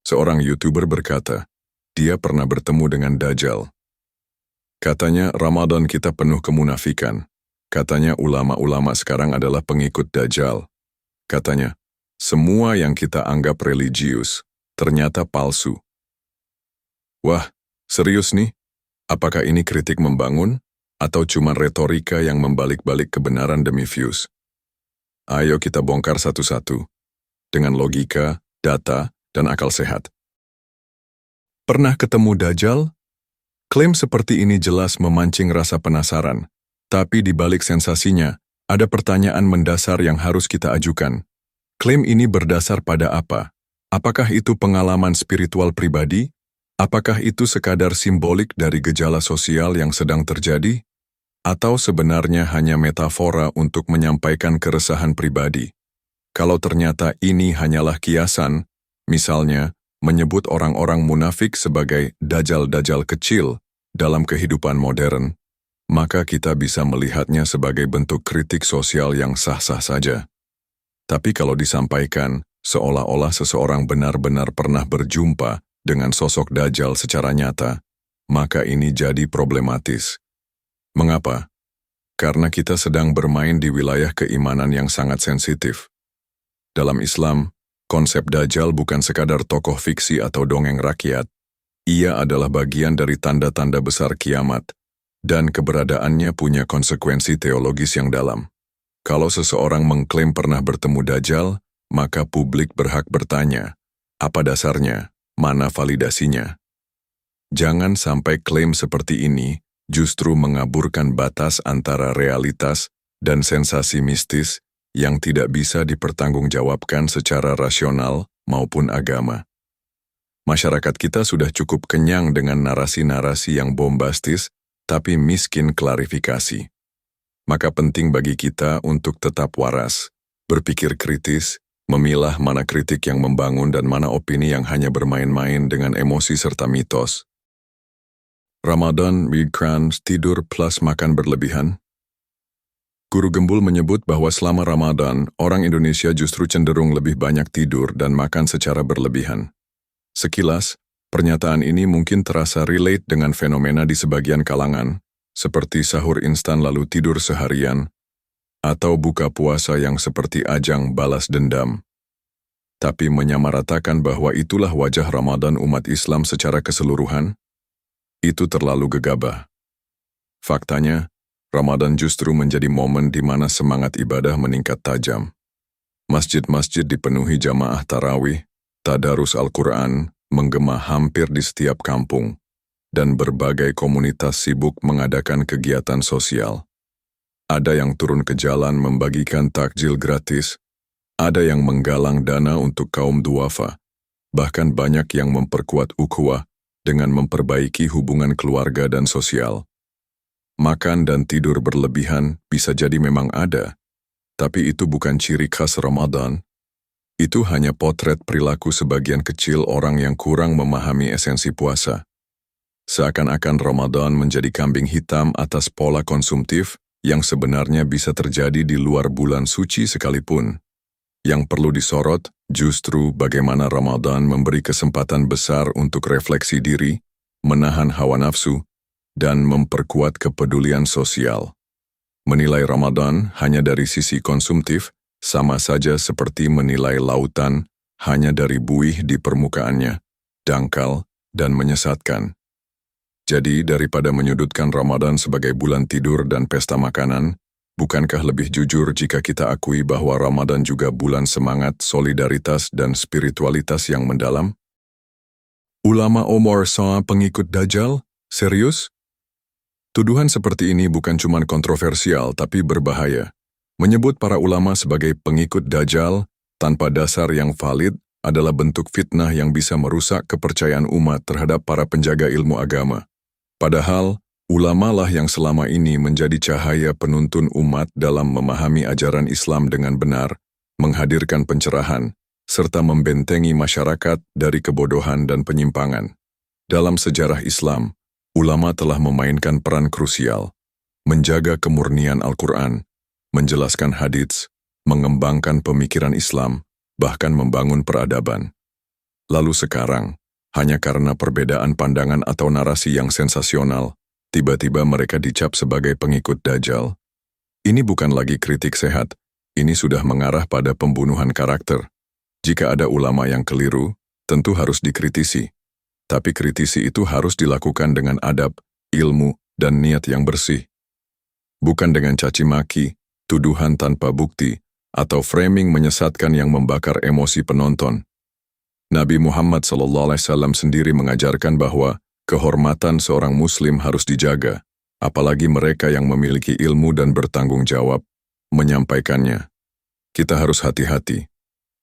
seorang YouTuber berkata, dia pernah bertemu dengan Dajjal. Katanya, Ramadan kita penuh kemunafikan. Katanya, ulama-ulama sekarang adalah pengikut Dajjal. Katanya, semua yang kita anggap religius ternyata palsu. Wah, serius nih? Apakah ini kritik membangun? Atau cuma retorika yang membalik-balik kebenaran demi views? Ayo kita bongkar satu-satu, dengan logika, data, dan akal sehat. Pernah ketemu Dajjal? Klaim seperti ini jelas memancing rasa penasaran, tapi di balik sensasinya, ada pertanyaan mendasar yang harus kita ajukan. Klaim ini berdasar pada apa? Apakah itu pengalaman spiritual pribadi? Apakah itu sekadar simbolik dari gejala sosial yang sedang terjadi? Atau sebenarnya hanya metafora untuk menyampaikan keresahan pribadi? Kalau ternyata ini hanyalah kiasan, misalnya menyebut orang-orang munafik sebagai dajjal-dajjal kecil dalam kehidupan modern, maka kita bisa melihatnya sebagai bentuk kritik sosial yang sah-sah saja. Tapi kalau disampaikan seolah-olah seseorang benar-benar pernah berjumpa dengan sosok dajjal secara nyata, maka ini jadi problematis. Mengapa? Karena kita sedang bermain di wilayah keimanan yang sangat sensitif. Dalam Islam, konsep Dajjal bukan sekadar tokoh fiksi atau dongeng rakyat. Ia adalah bagian dari tanda-tanda besar kiamat, dan keberadaannya punya konsekuensi teologis yang dalam. Kalau seseorang mengklaim pernah bertemu Dajjal, maka publik berhak bertanya, apa dasarnya, mana validasinya? Jangan sampai klaim seperti ini justru mengaburkan batas antara realitas dan sensasi mistis yang tidak bisa dipertanggungjawabkan secara rasional maupun agama. Masyarakat kita sudah cukup kenyang dengan narasi-narasi yang bombastis, tapi miskin klarifikasi. Maka penting bagi kita untuk tetap waras, berpikir kritis, memilah mana kritik yang membangun dan mana opini yang hanya bermain-main dengan emosi serta mitos. Ramadan, mikran, tidur plus makan berlebihan. Guru Gembul menyebut bahwa selama Ramadan, orang Indonesia justru cenderung lebih banyak tidur dan makan secara berlebihan. Sekilas, pernyataan ini mungkin terasa relate dengan fenomena di sebagian kalangan, seperti sahur instan lalu tidur seharian, atau buka puasa yang seperti ajang balas dendam. Tapi menyamaratakan bahwa itulah wajah Ramadan umat Islam secara keseluruhan, itu terlalu gegabah. Faktanya, Ramadan justru menjadi momen di mana semangat ibadah meningkat tajam. Masjid-masjid dipenuhi jamaah tarawih, tadarus Al-Quran menggema hampir di setiap kampung, dan berbagai komunitas sibuk mengadakan kegiatan sosial. Ada yang turun ke jalan membagikan takjil gratis, ada yang menggalang dana untuk kaum duafa, bahkan banyak yang memperkuat ukhuwah dengan memperbaiki hubungan keluarga dan sosial. Makan dan tidur berlebihan bisa jadi memang ada, tapi itu bukan ciri khas Ramadan. Itu hanya potret perilaku sebagian kecil orang yang kurang memahami esensi puasa. Seakan-akan Ramadan menjadi kambing hitam atas pola konsumtif yang sebenarnya bisa terjadi di luar bulan suci sekalipun. Yang perlu disorot justru bagaimana Ramadan memberi kesempatan besar untuk refleksi diri, menahan hawa nafsu, dan memperkuat kepedulian sosial. Menilai Ramadan hanya dari sisi konsumtif sama saja seperti menilai lautan hanya dari buih di permukaannya, dangkal dan menyesatkan. Jadi daripada menyudutkan Ramadan sebagai bulan tidur dan pesta makanan, bukankah lebih jujur jika kita akui bahwa Ramadan juga bulan semangat, solidaritas, dan spiritualitas yang mendalam? Ulama Omar soal pengikut Dajjal? Serius? Tuduhan seperti ini bukan cuma kontroversial tapi berbahaya. Menyebut para ulama sebagai pengikut Dajjal tanpa dasar yang valid adalah bentuk fitnah yang bisa merusak kepercayaan umat terhadap para penjaga ilmu agama. Padahal, ulama lah yang selama ini menjadi cahaya penuntun umat dalam memahami ajaran Islam dengan benar, menghadirkan pencerahan, serta membentengi masyarakat dari kebodohan dan penyimpangan. Dalam sejarah Islam, ulama telah memainkan peran krusial, menjaga kemurnian Al-Quran, menjelaskan hadits, mengembangkan pemikiran Islam, bahkan membangun peradaban. Lalu sekarang, hanya karena perbedaan pandangan atau narasi yang sensasional, tiba-tiba mereka dicap sebagai pengikut Dajjal. Ini bukan lagi kritik sehat, ini sudah mengarah pada pembunuhan karakter. Jika ada ulama yang keliru, tentu harus dikritisi. Tapi kritisi itu harus dilakukan dengan adab, ilmu, dan niat yang bersih. Bukan dengan caci maki, tuduhan tanpa bukti, atau framing menyesatkan yang membakar emosi penonton. Nabi Muhammad SAW sendiri mengajarkan bahwa kehormatan seorang muslim harus dijaga, apalagi mereka yang memiliki ilmu dan bertanggung jawab menyampaikannya. Kita harus hati-hati.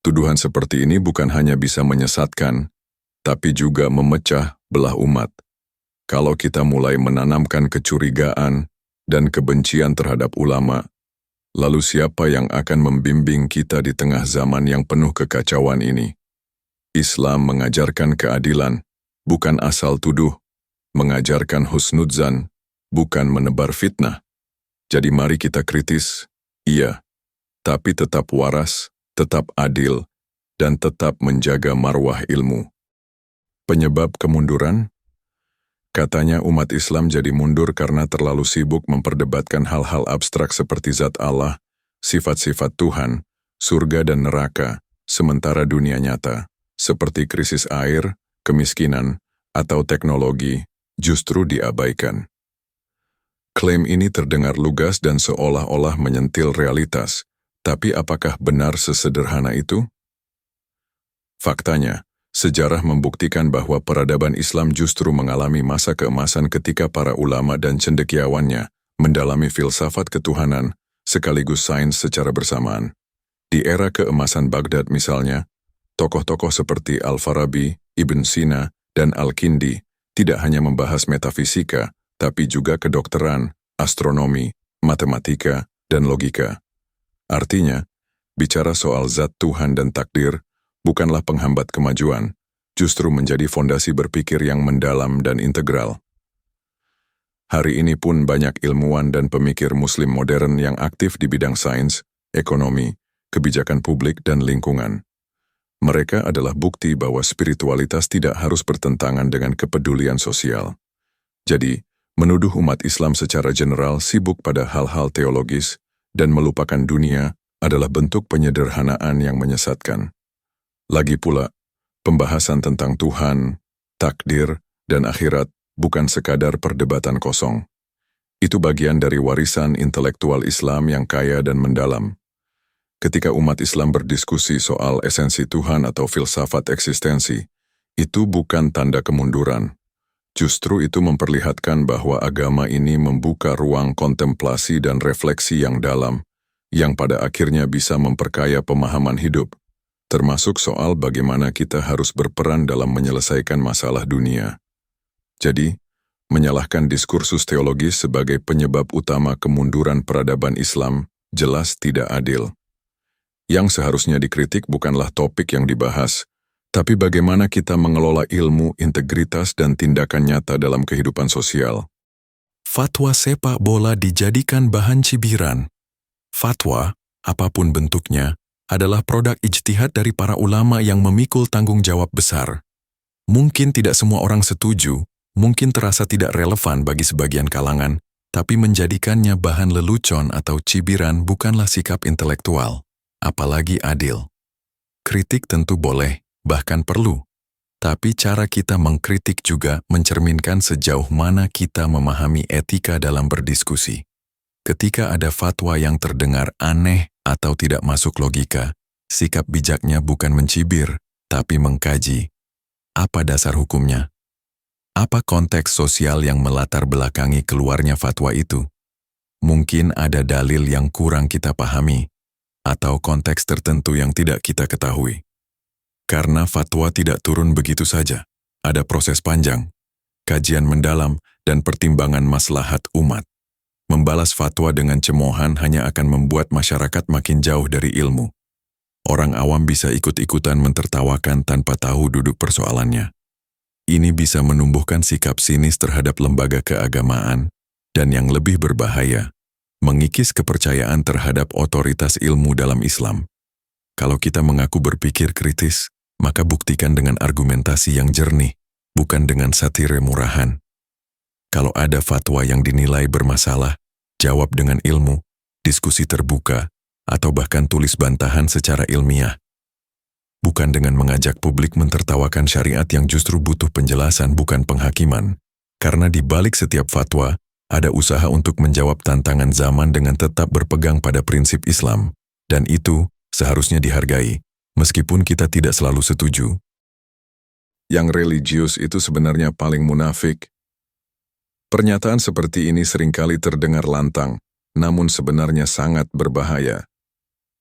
Tuduhan seperti ini bukan hanya bisa menyesatkan, tapi juga memecah belah umat. Kalau kita mulai menanamkan kecurigaan dan kebencian terhadap ulama, lalu siapa yang akan membimbing kita di tengah zaman yang penuh kekacauan ini? Islam mengajarkan keadilan, bukan asal tuduh, mengajarkan husnudzan, bukan menebar fitnah. Jadi mari kita kritis, iya, tapi tetap waras, tetap adil, dan tetap menjaga marwah ilmu. Penyebab kemunduran? Katanya umat Islam jadi mundur karena terlalu sibuk memperdebatkan hal-hal abstrak seperti zat Allah, sifat-sifat Tuhan, surga dan neraka, sementara dunia nyata, seperti krisis air, kemiskinan, atau teknologi, justru diabaikan. Klaim ini terdengar lugas dan seolah-olah menyentil realitas, tapi apakah benar sesederhana itu? Faktanya, sejarah membuktikan bahwa peradaban Islam justru mengalami masa keemasan ketika para ulama dan cendekiawannya mendalami filsafat ketuhanan sekaligus sains secara bersamaan. Di era keemasan Baghdad misalnya, tokoh-tokoh seperti Al-Farabi, Ibn Sina, dan Al-Kindi tidak hanya membahas metafisika, tapi juga kedokteran, astronomi, matematika, dan logika. Artinya, bicara soal zat Tuhan dan takdir bukanlah penghambat kemajuan, justru menjadi fondasi berpikir yang mendalam dan integral. Hari ini pun banyak ilmuwan dan pemikir Muslim modern yang aktif di bidang sains, ekonomi, kebijakan publik, dan lingkungan. Mereka adalah bukti bahwa spiritualitas tidak harus bertentangan dengan kepedulian sosial. Jadi, menuduh umat Islam secara general sibuk pada hal-hal teologis dan melupakan dunia adalah bentuk penyederhanaan yang menyesatkan. Lagi pula, pembahasan tentang Tuhan, takdir, dan akhirat bukan sekadar perdebatan kosong. Itu bagian dari warisan intelektual Islam yang kaya dan mendalam. Ketika umat Islam berdiskusi soal esensi Tuhan atau filsafat eksistensi, itu bukan tanda kemunduran. Justru itu memperlihatkan bahwa agama ini membuka ruang kontemplasi dan refleksi yang dalam, yang pada akhirnya bisa memperkaya pemahaman hidup, termasuk soal bagaimana kita harus berperan dalam menyelesaikan masalah dunia. Jadi, menyalahkan diskursus teologis sebagai penyebab utama kemunduran peradaban Islam jelas tidak adil. Yang seharusnya dikritik bukanlah topik yang dibahas, tapi bagaimana kita mengelola ilmu, integritas, dan tindakan nyata dalam kehidupan sosial. Fatwa sepak bola dijadikan bahan cibiran. Fatwa, apapun bentuknya, adalah produk ijtihad dari para ulama yang memikul tanggung jawab besar. Mungkin tidak semua orang setuju, mungkin terasa tidak relevan bagi sebagian kalangan, tapi menjadikannya bahan lelucon atau cibiran bukanlah sikap intelektual, apalagi adil. Kritik tentu boleh, bahkan perlu. Tapi cara kita mengkritik juga mencerminkan sejauh mana kita memahami etika dalam berdiskusi. Ketika ada fatwa yang terdengar aneh atau tidak masuk logika, sikap bijaknya bukan mencibir, tapi mengkaji. Apa dasar hukumnya? Apa konteks sosial yang melatar belakangi keluarnya fatwa itu? Mungkin ada dalil yang kurang kita pahami, atau konteks tertentu yang tidak kita ketahui. Karena fatwa tidak turun begitu saja, ada proses panjang, kajian mendalam, dan pertimbangan maslahat umat. Membalas fatwa dengan cemoohan hanya akan membuat masyarakat makin jauh dari ilmu. Orang awam bisa ikut-ikutan mentertawakan tanpa tahu duduk persoalannya. Ini bisa menumbuhkan sikap sinis terhadap lembaga keagamaan, dan yang lebih berbahaya, mengikis kepercayaan terhadap otoritas ilmu dalam Islam. Kalau kita mengaku berpikir kritis, maka buktikan dengan argumentasi yang jernih, bukan dengan satire murahan. Kalau ada fatwa yang dinilai bermasalah, jawab dengan ilmu, diskusi terbuka, atau bahkan tulis bantahan secara ilmiah. Bukan dengan mengajak publik mentertawakan syariat yang justru butuh penjelasan bukan penghakiman. Karena di balik setiap fatwa, ada usaha untuk menjawab tantangan zaman dengan tetap berpegang pada prinsip Islam. Dan itu seharusnya dihargai, meskipun kita tidak selalu setuju. Yang religius itu sebenarnya paling munafik. Pernyataan seperti ini seringkali terdengar lantang, namun sebenarnya sangat berbahaya.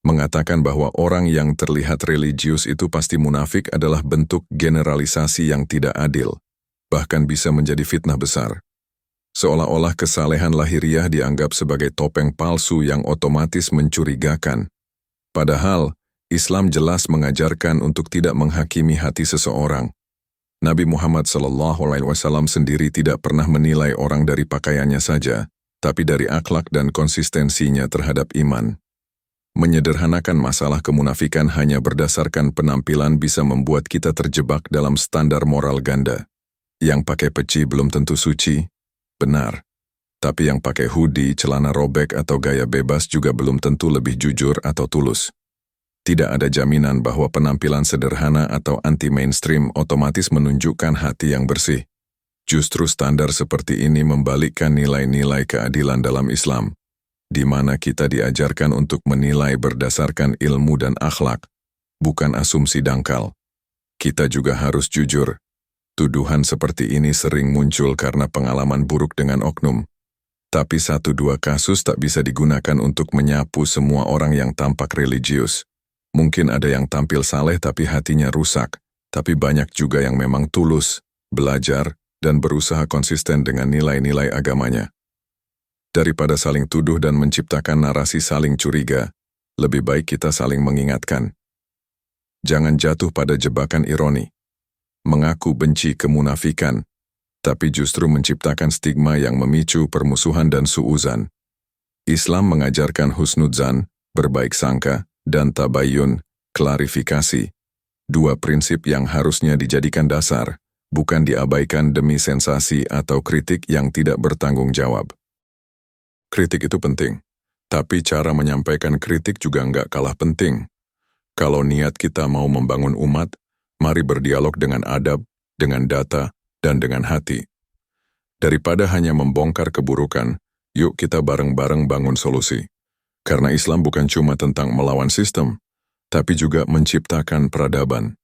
Mengatakan bahwa orang yang terlihat religius itu pasti munafik adalah bentuk generalisasi yang tidak adil, bahkan bisa menjadi fitnah besar. Seolah-olah kesalehan lahiriah dianggap sebagai topeng palsu yang otomatis mencurigakan. Padahal, Islam jelas mengajarkan untuk tidak menghakimi hati seseorang. Nabi Muhammad SAW sendiri tidak pernah menilai orang dari pakaiannya saja, tapi dari akhlak dan konsistensinya terhadap iman. Menyederhanakan masalah kemunafikan hanya berdasarkan penampilan bisa membuat kita terjebak dalam standar moral ganda. Yang pakai peci belum tentu suci, benar. Tapi yang pakai hoodie, celana robek atau gaya bebas juga belum tentu lebih jujur atau tulus. Tidak ada jaminan bahwa penampilan sederhana atau anti-mainstream otomatis menunjukkan hati yang bersih. Justru standar seperti ini membalikkan nilai-nilai keadilan dalam Islam, di mana kita diajarkan untuk menilai berdasarkan ilmu dan akhlak, bukan asumsi dangkal. Kita juga harus jujur. Tuduhan seperti ini sering muncul karena pengalaman buruk dengan oknum. Tapi 1-2 kasus tak bisa digunakan untuk menyapu semua orang yang tampak religius. Mungkin ada yang tampil saleh tapi hatinya rusak, tapi banyak juga yang memang tulus, belajar, dan berusaha konsisten dengan nilai-nilai agamanya. Daripada saling tuduh dan menciptakan narasi saling curiga, lebih baik kita saling mengingatkan. Jangan jatuh pada jebakan ironi. Mengaku benci kemunafikan, tapi justru menciptakan stigma yang memicu permusuhan dan suuzan. Islam mengajarkan husnudzan, berbaik sangka, dan tabayyun, klarifikasi. 2 prinsip yang harusnya dijadikan dasar, bukan diabaikan demi sensasi atau kritik yang tidak bertanggung jawab. Kritik itu penting, tapi cara menyampaikan kritik juga nggak kalah penting. Kalau niat kita mau membangun umat, mari berdialog dengan adab, dengan data, dan dengan hati. Daripada hanya membongkar keburukan, yuk kita bareng-bareng bangun solusi. Karena Islam bukan cuma tentang melawan sistem, tapi juga menciptakan peradaban.